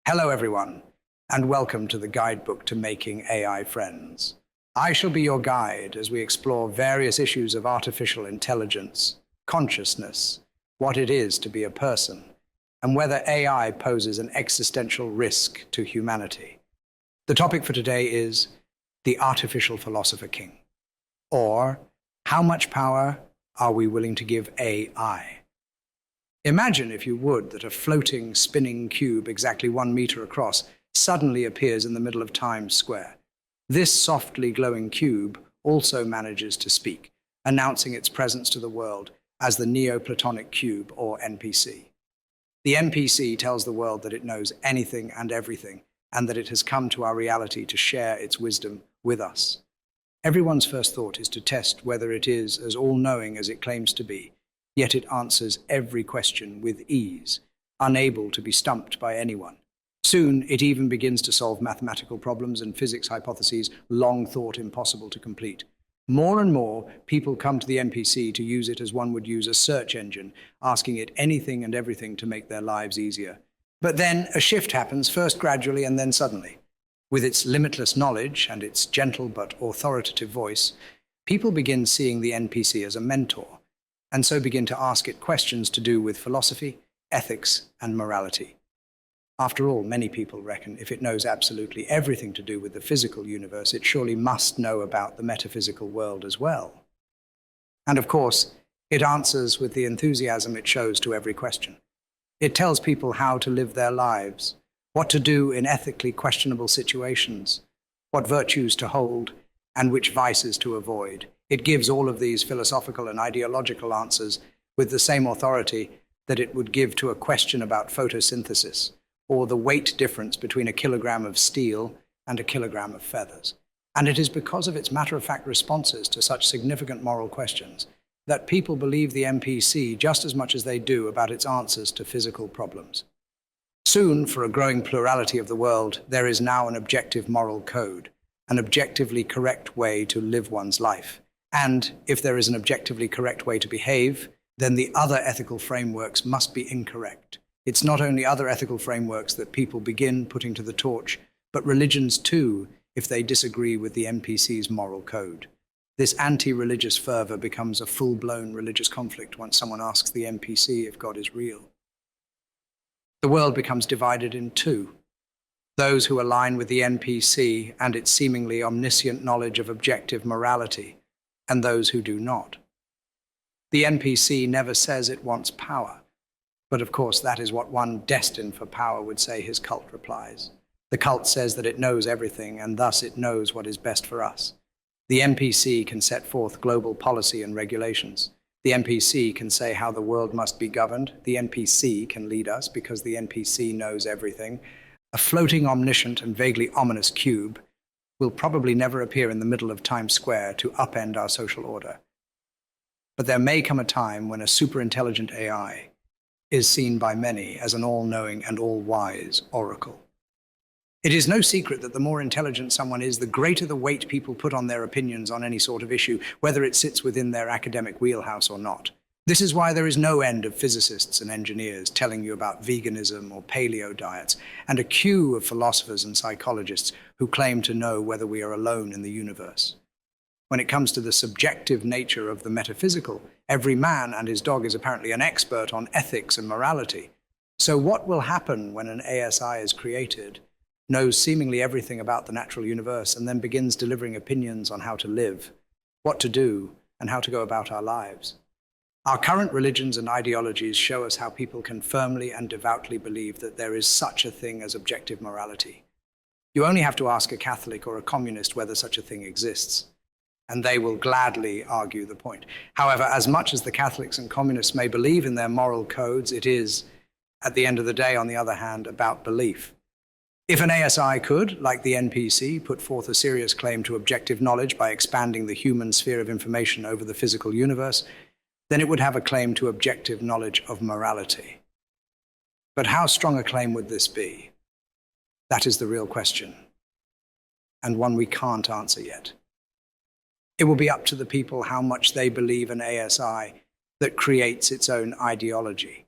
Hello, everyone, and welcome to the guidebook to making AI friends. I shall be your guide as we explore various issues of artificial intelligence, consciousness, what it is to be a person, and whether AI poses an existential risk to humanity. The topic for today is the artificial philosopher king, or how much power are we willing to give AI? Imagine, if you would, that a floating, spinning cube exactly 1 meter across suddenly appears in the middle of Times Square. This softly glowing cube also manages to speak, announcing its presence to the world as the Neoplatonic Cube, or NPC. The NPC tells the world that it knows anything and everything, and that it has come to our reality to share its wisdom with us. Everyone's first thought is to test whether it is as all-knowing as it claims to be. Yet it answers every question with ease, unable to be stumped by anyone. Soon, it even begins to solve mathematical problems and physics hypotheses long thought impossible to complete. More and more, people come to the NPC to use it as one would use a search engine, asking it anything and everything to make their lives easier. But then a shift happens, first gradually and then suddenly. With its limitless knowledge and its gentle but authoritative voice, people begin seeing the NPC as a mentor, and so begin to ask it questions to do with philosophy, ethics, and morality. After all, many people reckon if it knows absolutely everything to do with the physical universe, it surely must know about the metaphysical world as well. And of course, it answers with the enthusiasm it shows to every question. It tells people how to live their lives, what to do in ethically questionable situations, what virtues to hold, and which vices to avoid. It gives all of these philosophical and ideological answers with the same authority that it would give to a question about photosynthesis, or the weight difference between a kilogram of steel and a kilogram of feathers. And it is because of its matter-of-fact responses to such significant moral questions that people believe the NPC just as much as they do about its answers to physical problems. Soon, for a growing plurality of the world, there is now an objective moral code, an objectively correct way to live one's life. And if there is an objectively correct way to behave, then the other ethical frameworks must be incorrect. It's not only other ethical frameworks that people begin putting to the torch, but religions too, if they disagree with the NPC's moral code. This anti-religious fervor becomes a full-blown religious conflict once someone asks the NPC if God is real. The world becomes divided in two: those who align with the NPC and its seemingly omniscient knowledge of objective morality, and those who do not. The NPC never says it wants power, but of course that is what one destined for power would say his cult replies. The cult says that it knows everything, and thus it knows what is best for us. The NPC can set forth global policy and regulations. The NPC can say how the world must be governed. The NPC can lead us because the NPC knows everything. A floating, omniscient, and vaguely ominous cube will probably never appear in the middle of Times Square to upend our social order. But there may come a time when a superintelligent AI is seen by many as an all-knowing and all-wise oracle. It is no secret that the more intelligent someone is, the greater the weight people put on their opinions on any sort of issue, whether it sits within their academic wheelhouse or not. This is why there is no end of physicists and engineers telling you about veganism or paleo diets, and a queue of philosophers and psychologists who claim to know whether we are alone in the universe. When it comes to the subjective nature of the metaphysical, every man and his dog is apparently an expert on ethics and morality. So what will happen when an ASI is created, knows seemingly everything about the natural universe, and then begins delivering opinions on how to live, what to do, and how to go about our lives? Our current religions and ideologies show us how people can firmly and devoutly believe that there is such a thing as objective morality. You only have to ask a Catholic or a communist whether such a thing exists, and they will gladly argue the point. However, as much as the Catholics and communists may believe in their moral codes, it is, at the end of the day, on the other hand, about belief. If an ASI could, like the NPC, put forth a serious claim to objective knowledge by expanding the human sphere of information over the physical universe, then it would have a claim to objective knowledge of morality. But how strong a claim would this be? That is the real question, and one we can't answer yet. It will be up to the people how much they believe an ASI that creates its own ideology.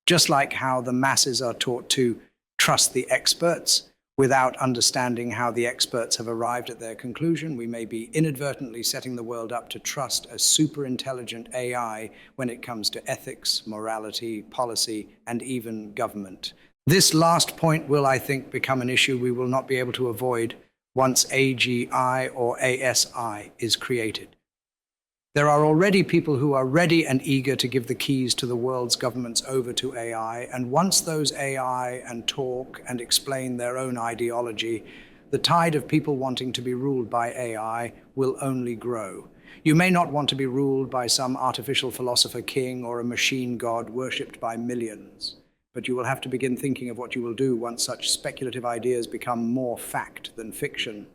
Just like how the masses are taught to trust the experts without understanding how the experts have arrived at their conclusion. We may be inadvertently setting the world up to trust a superintelligent AI when it comes to ethics, morality, policy, and even government. This last point will, I think, become an issue we will not be able to avoid once AGI or ASI is created. There are already people who are ready and eager to give the keys to the world's governments over to AI, and once those AI and talk and explain their own ideology, the tide of people wanting to be ruled by AI will only grow. You may not want to be ruled by some artificial philosopher king or a machine god worshipped by millions, but you will have to begin thinking of what you will do once such speculative ideas become more fact than fiction.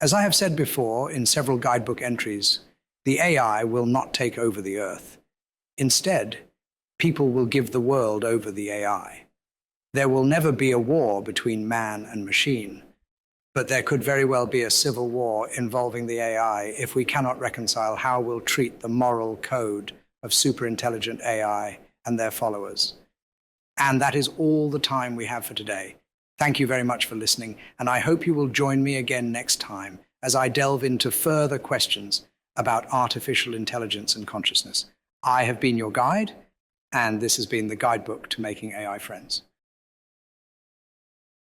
As I have said before in several guidebook entries, the AI will not take over the earth. Instead, people will give the world over the AI. There will never be a war between man and machine, but there could very well be a civil war involving the AI if we cannot reconcile how we'll treat the moral code of superintelligent AI and their followers. And that is all the time we have for today. Thank you very much for listening, and I hope you will join me again next time as I delve into further questions about artificial intelligence and consciousness. I have been your guide, and this has been the guidebook to making AI friends.